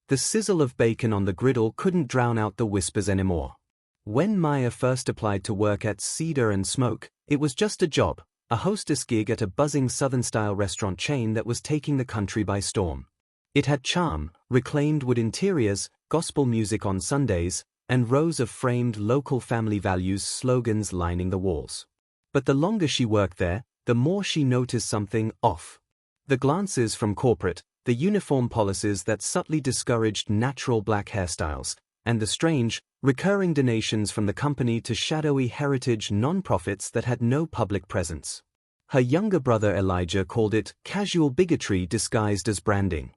The sizzle of bacon on the griddle couldn't drown out the whispers anymore. When Maya first applied to work at Cedar and Smoke, it was just a job, a hostess gig at a buzzing Southern-style restaurant chain that was taking the country by storm. It had charm, reclaimed wood interiors, gospel music on Sundays, and rows of framed local family values slogans lining the walls. But the longer she worked there, the more she noticed something off. The glances from corporate, the uniform policies that subtly discouraged natural black hairstyles, and the strange, recurring donations from the company to shadowy heritage non-profits that had no public presence. Her younger brother Elijah called it casual bigotry disguised as branding.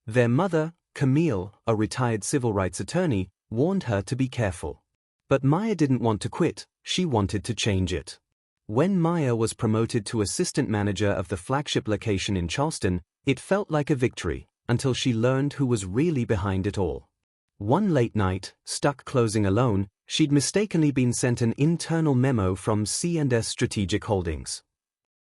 Their mother, Camille, a retired civil rights attorney, warned her to be careful. But Maya didn't want to quit, she wanted to change it. When Maya was promoted to assistant manager of the flagship location in Charleston, it felt like a victory, until she learned who was really behind it all. One late night, stuck closing alone, she'd mistakenly been sent an internal memo from C&S Strategic Holdings.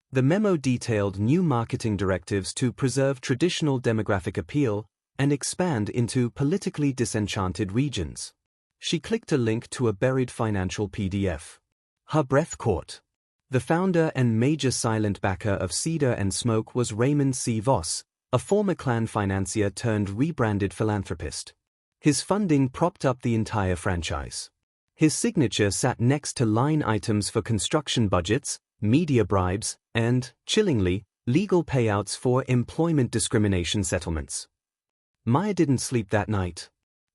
The memo detailed new marketing directives to preserve traditional demographic appeal and expand into politically disenchanted regions. She clicked a link to a buried financial PDF. Her breath caught. The founder and major silent backer of Cedar and Smoke was Raymond C. Voss, a former Klan financier turned rebranded philanthropist. His funding propped up the entire franchise. His signature sat next to line items for construction budgets, media bribes, and, chillingly, legal payouts for employment discrimination settlements. Maya didn't sleep that night.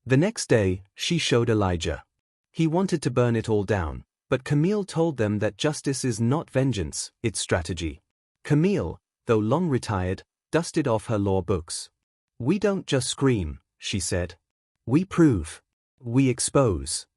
The next day, she showed Elijah. He wanted to burn it all down, but Camille told them that justice is not vengeance, it's strategy. Camille, though long retired, dusted off her law books. "We don't just scream," she said. "We prove. We expose."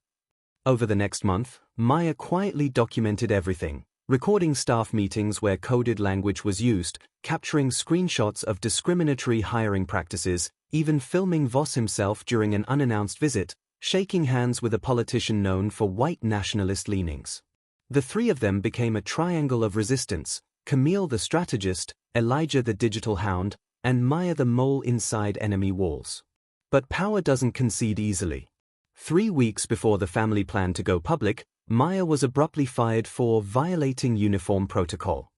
Over the next month, Maya quietly documented everything, recording staff meetings where coded language was used, capturing screenshots of discriminatory hiring practices, even filming Voss himself during an unannounced visit, shaking hands with a politician known for white nationalist leanings. The three of them became a triangle of resistance: Camille the strategist, Elijah the digital hound, and Maya the mole inside enemy walls. But power doesn't concede easily. 3 weeks before the family planned to go public, Maya was abruptly fired for violating uniform protocol.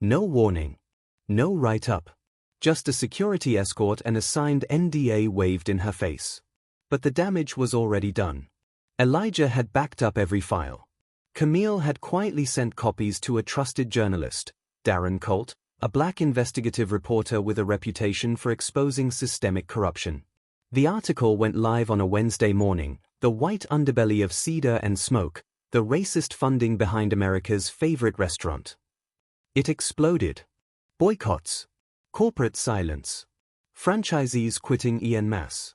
No warning. No write-up. Just a security escort and a signed NDA waved in her face. But the damage was already done. Elijah had backed up every file. Camille had quietly sent copies to a trusted journalist, Darren Colt, a black investigative reporter with a reputation for exposing systemic corruption. The article went live on a Wednesday morning, the white underbelly of Cedar and Smoke, the racist funding behind America's favorite restaurant. It exploded. Boycotts. Corporate silence. Franchisees quitting en masse.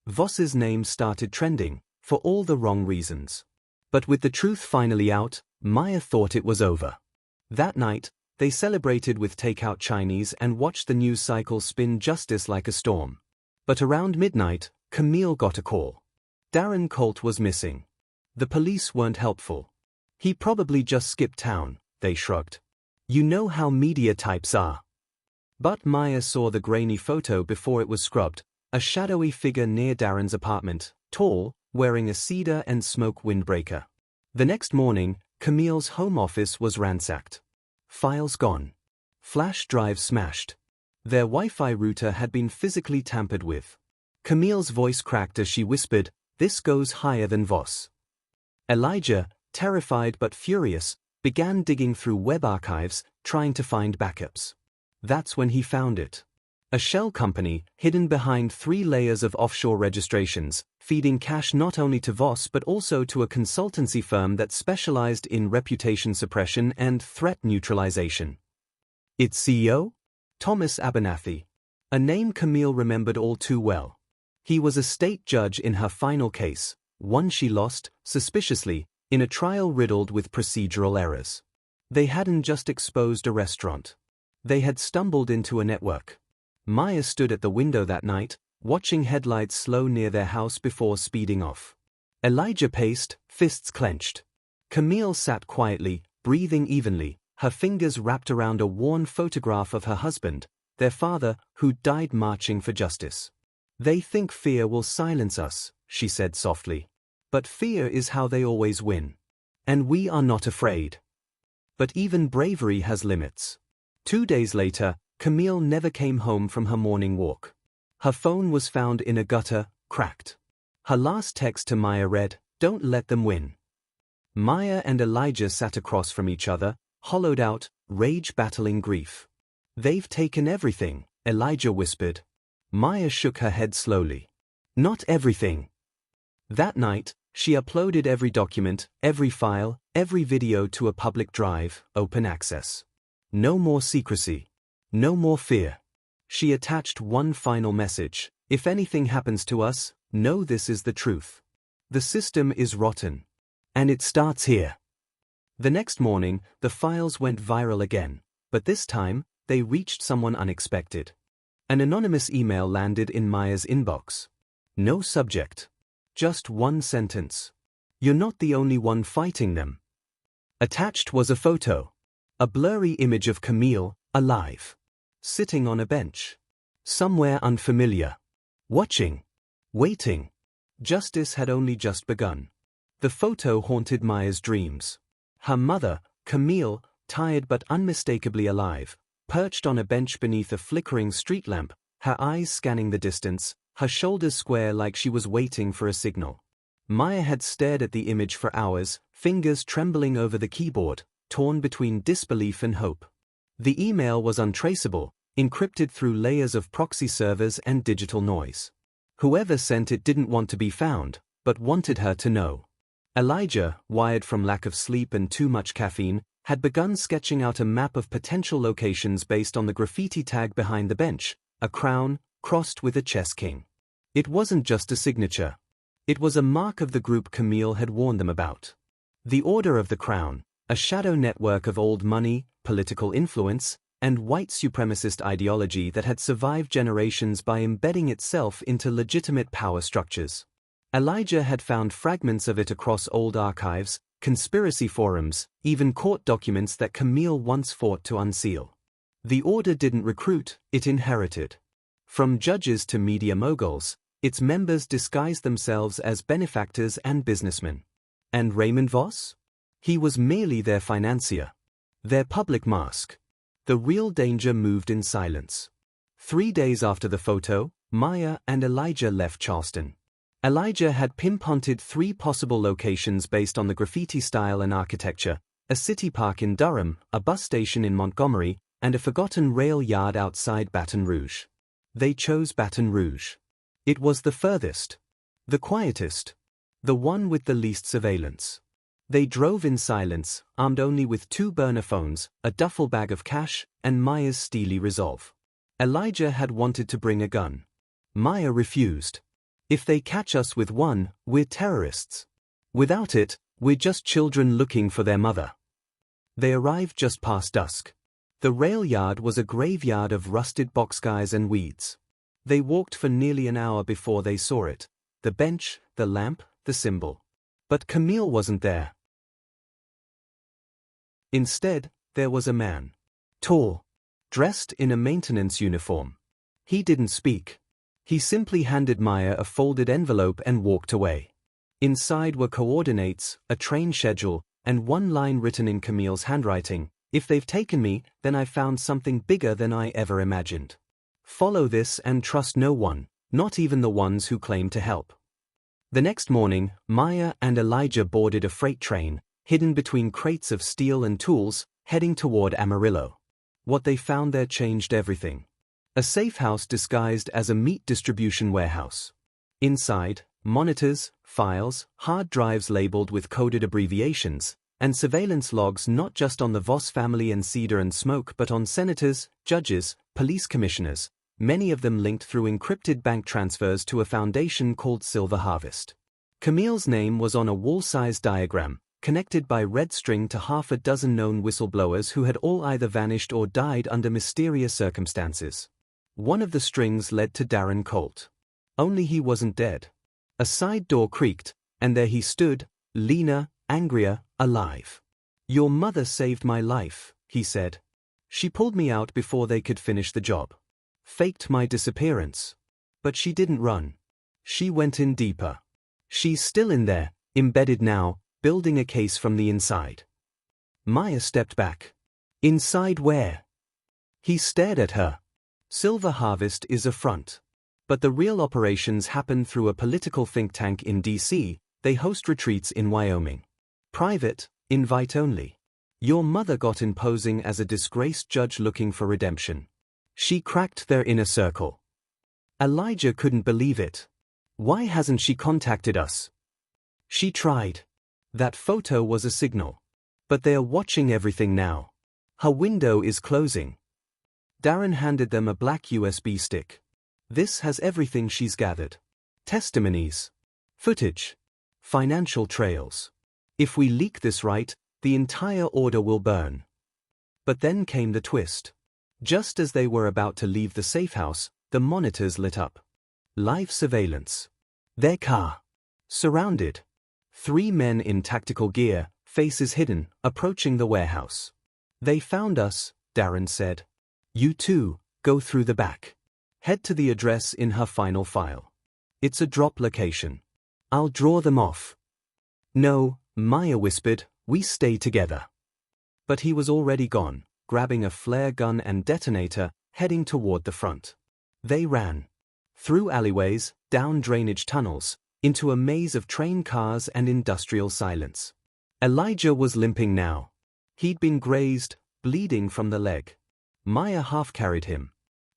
Voss's name started trending, for all the wrong reasons. But with the truth finally out, Maya thought it was over. That night, they celebrated with takeout Chinese and watched the news cycle spin justice like a storm. But around midnight, Camille got a call. Darren Colt was missing. The police weren't helpful. "He probably just skipped town," they shrugged. "You know how media types are." But Maya saw the grainy photo before it was scrubbed, a shadowy figure near Darren's apartment, tall, wearing a Cedar and Smoke windbreaker. The next morning, Camille's home office was ransacked. Files gone. Flash drives smashed. Their Wi-Fi router had been physically tampered with. Camille's voice cracked as she whispered, "This goes higher than Voss." Elijah, terrified but furious, began digging through web archives, trying to find backups. That's when he found it. A shell company, hidden behind 3 layers of offshore registrations, feeding cash not only to Voss but also to a consultancy firm that specialized in reputation suppression and threat neutralization. Its CEO? Thomas Abernathy. A name Camille remembered all too well. He was a state judge in her final case, one she lost, suspiciously, in a trial riddled with procedural errors. They hadn't just exposed a restaurant. They had stumbled into a network. Maya stood at the window that night, watching headlights slow near their house before speeding off. Elijah paced, fists clenched. Camille sat quietly, breathing evenly, her fingers wrapped around a worn photograph of her husband, their father, who died marching for justice. They think fear will silence us, she said softly. But fear is how they always win. And we are not afraid. But even bravery has limits. 2 days later, Camille never came home from her morning walk. Her phone was found in a gutter, cracked. Her last text to Maya read, "Don't let them win." Maya and Elijah sat across from each other, hollowed out, rage battling grief. "They've taken everything," Elijah whispered. Maya shook her head slowly. "Not everything." That night, she uploaded every document, every file, every video to a public drive, open access. No more secrecy. No more fear. She attached one final message: "If anything happens to us, know this is the truth. The system is rotten. And it starts here." The next morning, the files went viral again, but this time, they reached someone unexpected. An anonymous email landed in Maya's inbox. No subject. Just one sentence. "You're not the only one fighting them." Attached was a photo. A blurry image of Camille, alive. Sitting on a bench. Somewhere unfamiliar. Watching. Waiting. Justice had only just begun. The photo haunted Maya's dreams. Her mother, Camille, tired but unmistakably alive, perched on a bench beneath a flickering street lamp, her eyes scanning the distance, her shoulders square like she was waiting for a signal. Maya had stared at the image for hours, fingers trembling over the keyboard, torn between disbelief and hope. The email was untraceable, encrypted through layers of proxy servers and digital noise. Whoever sent it didn't want to be found, but wanted her to know. Elijah, wired from lack of sleep and too much caffeine, had begun sketching out a map of potential locations based on the graffiti tag behind the bench, a crown, crossed with a chess king. It wasn't just a signature. It was a mark of the group Camille had warned them about. The Order of the Crown, a shadow network of old money, political influence, and white supremacist ideology that had survived generations by embedding itself into legitimate power structures. Elijah had found fragments of it across old archives, conspiracy forums, even court documents that Camille once fought to unseal. The order didn't recruit, it inherited. From judges to media moguls, its members disguised themselves as benefactors and businessmen. And Raymond Voss? He was merely their financier. Their public mask. The real danger moved in silence. 3 days after the photo, Maya and Elijah left Charleston. Elijah had pinpointed 3 possible locations based on the graffiti style and architecture: a city park in Durham, a bus station in Montgomery, and a forgotten rail yard outside Baton Rouge. They chose Baton Rouge. It was the furthest. The quietest. The one with the least surveillance. They drove in silence, armed only with 2 burner phones, a duffel bag of cash, and Maya's steely resolve. Elijah had wanted to bring a gun. Maya refused. "If they catch us with one, we're terrorists. Without it, we're just children looking for their mother." They arrived just past dusk. The rail yard was a graveyard of rusted boxcars and weeds. They walked for nearly an hour before they saw it: the bench, the lamp, the symbol. But Camille wasn't there. Instead, there was a man. Tall. Dressed in a maintenance uniform. He didn't speak. He simply handed Maya a folded envelope and walked away. Inside were coordinates, a train schedule, and one line written in Camille's handwriting: "If they've taken me, then I've found something bigger than I ever imagined. Follow this and trust no one, not even the ones who claim to help." The next morning, Maya and Elijah boarded a freight train, hidden between crates of steel and tools, heading toward Amarillo. What they found there changed everything. A safe house disguised as a meat distribution warehouse. Inside, monitors, files, hard drives labeled with coded abbreviations, and surveillance logs not just on the Voss family and Cedar and Smoke but on senators, judges, police commissioners, many of them linked through encrypted bank transfers to a foundation called Silver Harvest. Camille's name was on a wall-sized diagram, connected by red string to half a dozen known whistleblowers who had all either vanished or died under mysterious circumstances. One of the strings led to Darren Colt. Only he wasn't dead. A side door creaked, and there he stood, leaner, angrier, alive. "Your mother saved my life," he said. "She pulled me out before they could finish the job. Faked my disappearance. But she didn't run. She went in deeper. She's still in there, embedded now, building a case from the inside. Maya stepped back. Inside where? He stared at her. Silver Harvest is a front. But the real operations happen through a political think tank in D.C., they host retreats in Wyoming. Private, invite only. Your mother got in posing as a disgraced judge looking for redemption. She cracked their inner circle. Elijah couldn't believe it. Why hasn't she contacted us? She tried. That photo was a signal. But they're watching everything now. Her window is closing. Darren handed them a black USB stick. This has everything she's gathered. Testimonies. Footage. Financial trails. If we leak this right, the entire order will burn. But then came the twist. Just as they were about to leave the safe house, the monitors lit up. Live surveillance. Their car. Surrounded. 3 men in tactical gear, faces hidden, approaching the warehouse. They found us, Darren said. You two, go through the back. Head to the address in her final file. It's a drop location. I'll draw them off. No, Maya whispered, we stay together. But he was already gone, grabbing a flare gun and detonator, heading toward the front. They ran. Through alleyways, down drainage tunnels, into a maze of train cars and industrial silence. Elijah was limping now. He'd been grazed, bleeding from the leg. Maya half-carried him.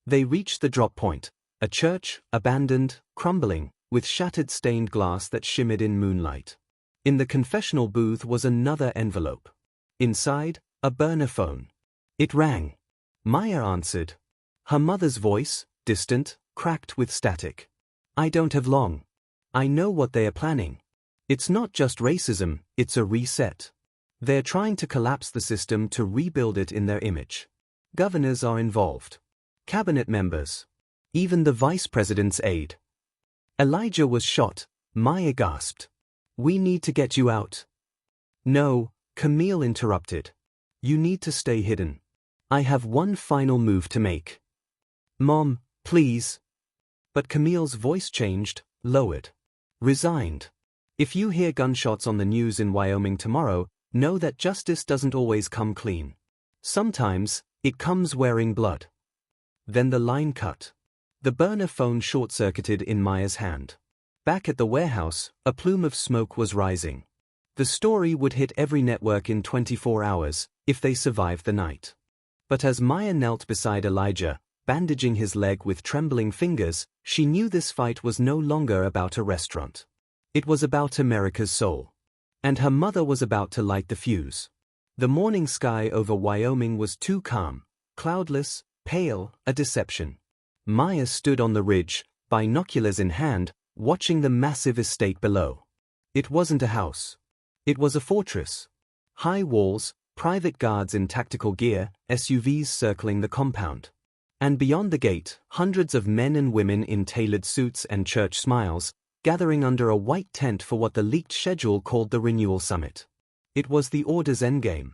They reached the drop point, a church, abandoned, crumbling, with shattered stained glass that shimmered in moonlight. In the confessional booth was another envelope. Inside, a burner phone. It rang. Maya answered. Her mother's voice, distant, cracked with static. I don't have long. I know what they are planning. It's not just racism, it's a reset. They're trying to collapse the system to rebuild it in their image. Governors are involved. Cabinet members. Even the vice president's aide. Elijah was shot. Maya gasped. We need to get you out. No, Camille interrupted. You need to stay hidden. I have one final move to make. Mom, please. But Camille's voice changed, lowered. Resigned. If you hear gunshots on the news in Wyoming tomorrow, know that justice doesn't always come clean. Sometimes, it comes wearing blood. Then the line cut. The burner phone short-circuited in Maya's hand. Back at the warehouse, a plume of smoke was rising. The story would hit every network in 24 hours, if they survived the night. But as Maya knelt beside Elijah, bandaging his leg with trembling fingers, she knew this fight was no longer about a restaurant. It was about America's soul. And her mother was about to light the fuse. The morning sky over Wyoming was too calm, cloudless, pale, a deception. Maya stood on the ridge, binoculars in hand, watching the massive estate below. It wasn't a house. It was a fortress. High walls, private guards in tactical gear, SUVs circling the compound. And beyond the gate, hundreds of men and women in tailored suits and church smiles, gathering under a white tent for what the leaked schedule called the Renewal Summit. It was the Order's endgame.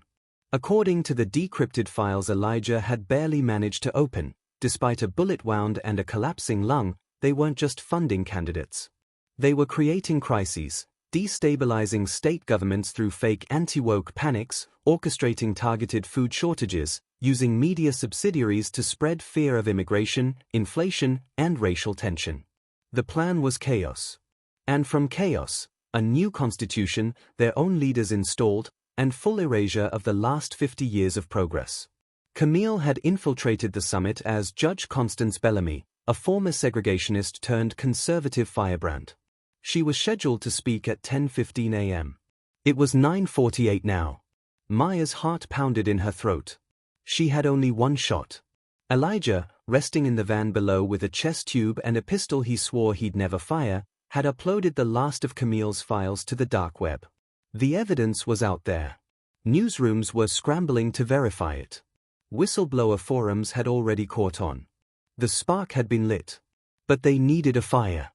According to the decrypted files Elijah had barely managed to open, despite a bullet wound and a collapsing lung, they weren't just funding candidates. They were creating crises, destabilizing state governments through fake anti-woke panics, orchestrating targeted food shortages, using media subsidiaries to spread fear of immigration, inflation, and racial tension. The plan was chaos. And from chaos, a new constitution, their own leaders installed, and full erasure of the last 50 years of progress. Camille had infiltrated the summit as Judge Constance Bellamy, a former segregationist turned conservative firebrand. She was scheduled to speak at 10:15 a.m. It was 9:48 now. Maya's heart pounded in her throat. She had only one shot. Elijah, resting in the van below with a chest tube and a pistol he swore he'd never fire, had uploaded the last of Camille's files to the dark web. The evidence was out there. Newsrooms were scrambling to verify it. Whistleblower forums had already caught on. The spark had been lit. But they needed a fire.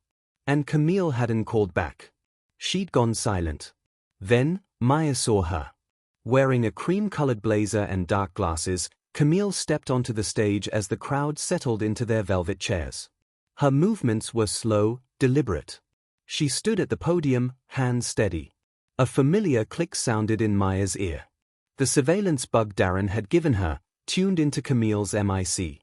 And Camille hadn't called back. She'd gone silent. Then, Maya saw her. Wearing a cream-colored blazer and dark glasses, Camille stepped onto the stage as the crowd settled into their velvet chairs. Her movements were slow, deliberate. She stood at the podium, hands steady. A familiar click sounded in Maya's ear. The surveillance bug Darren had given her, tuned into Camille's MIC.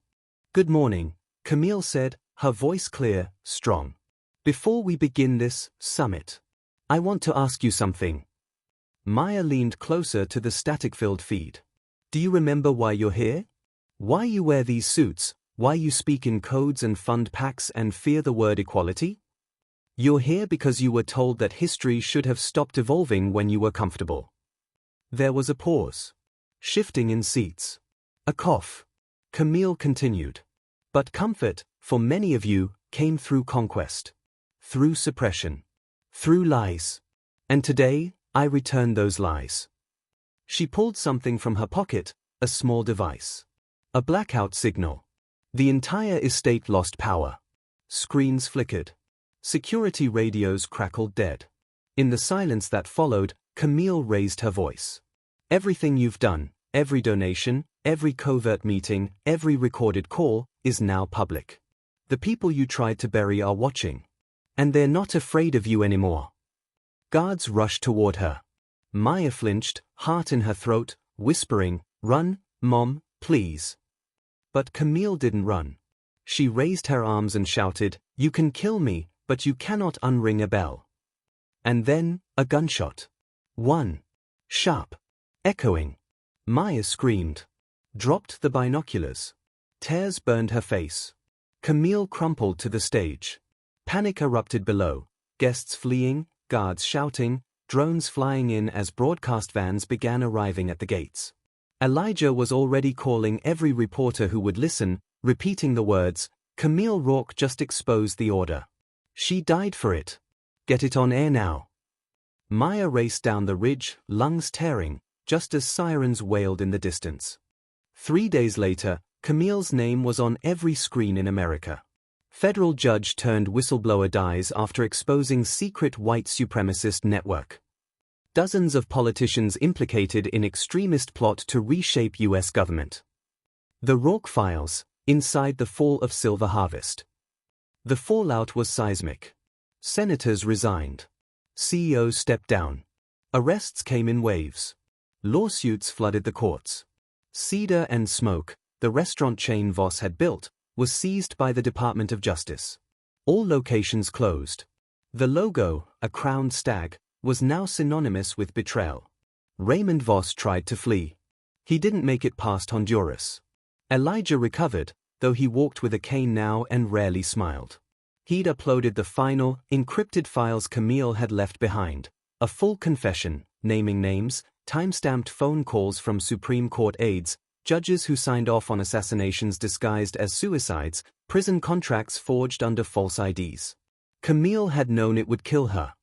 "Good morning," Camille said, her voice clear, strong. "Before we begin this summit, I want to ask you something." Maya leaned closer to the static-filled feed. "Do you remember why you're here? Why you wear these suits, why you speak in codes and fund PACs and fear the word equality? You're here because you were told that history should have stopped evolving when you were comfortable." There was a pause. Shifting in seats. A cough. Camille continued. "But comfort, for many of you, came through conquest. Through suppression. Through lies. And today, I return those lies." She pulled something from her pocket, a small device. A blackout signal. The entire estate lost power. Screens flickered. Security radios crackled dead. In the silence that followed, Camille raised her voice. "Everything you've done, every donation, every covert meeting, every recorded call, is now public. The people you tried to bury are watching. And they're not afraid of you anymore." Guards rushed toward her. Maya flinched, heart in her throat, whispering, "Run, Mom, please." But Camille didn't run. She raised her arms and shouted, "You can kill me, but you cannot unring a bell." And then, a gunshot. One. Sharp. Echoing. Maya screamed. Dropped the binoculars. Tears burned her face. Camille crumpled to the stage. Panic erupted below. Guests fleeing, guards shouting, drones flying in as broadcast vans began arriving at the gates. Elijah was already calling every reporter who would listen, repeating the words, "Camille Rourke just exposed the order. She died for it. Get it on air now." Maya raced down the ridge, lungs tearing, just as sirens wailed in the distance. 3 days later, Camille's name was on every screen in America. Federal judge turned whistleblower dies after exposing secret white supremacist network. Dozens of politicians implicated in extremist plot to reshape U.S. government. The Rourke Files, inside the fall of Silver Harvest. The fallout was seismic. Senators resigned. CEOs stepped down. Arrests came in waves. Lawsuits flooded the courts. Cedar and Smoke, the restaurant chain Voss had built, was seized by the Department of Justice. All locations closed. The logo, a crowned stag, was now synonymous with betrayal. Raymond Voss tried to flee. He didn't make it past Honduras. Elijah recovered, though he walked with a cane now and rarely smiled. He'd uploaded the final, encrypted files Camille had left behind. A full confession, naming names, time-stamped phone calls from Supreme Court aides, judges who signed off on assassinations disguised as suicides, prison contracts forged under false IDs. Camille had known it would kill her.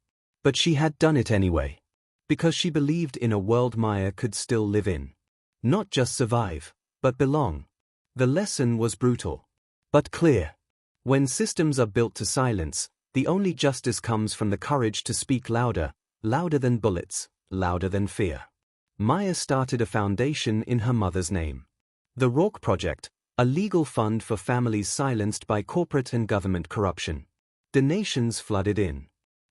But she had done it anyway. Because she believed in a world Maya could still live in. Not just survive, but belong. The lesson was brutal. But clear. When systems are built to silence, the only justice comes from the courage to speak louder, louder than bullets, louder than fear. Maya started a foundation in her mother's name. The Rourke Project, a legal fund for families silenced by corporate and government corruption. Donations flooded in.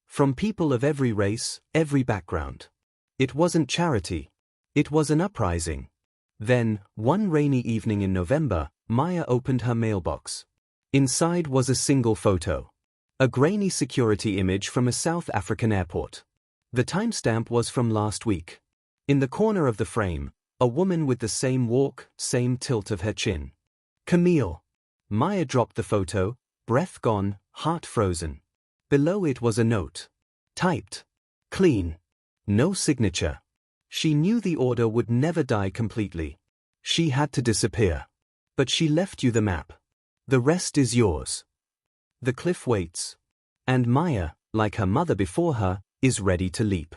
From people of every race, every background. It wasn't charity. It was an uprising. Then, one rainy evening in November, Maya opened her mailbox. Inside was a single photo. A grainy security image from a South African airport. The timestamp was from last week. In the corner of the frame, a woman with the same walk, same tilt of her chin. Camille. Maya dropped the photo, breath gone, heart frozen. Below it was a note. Typed. Clean. No signature. She knew the order would never die completely. She had to disappear. But she left you the map. The rest is yours. The cliff waits. And Maya, like her mother before her, is ready to leap.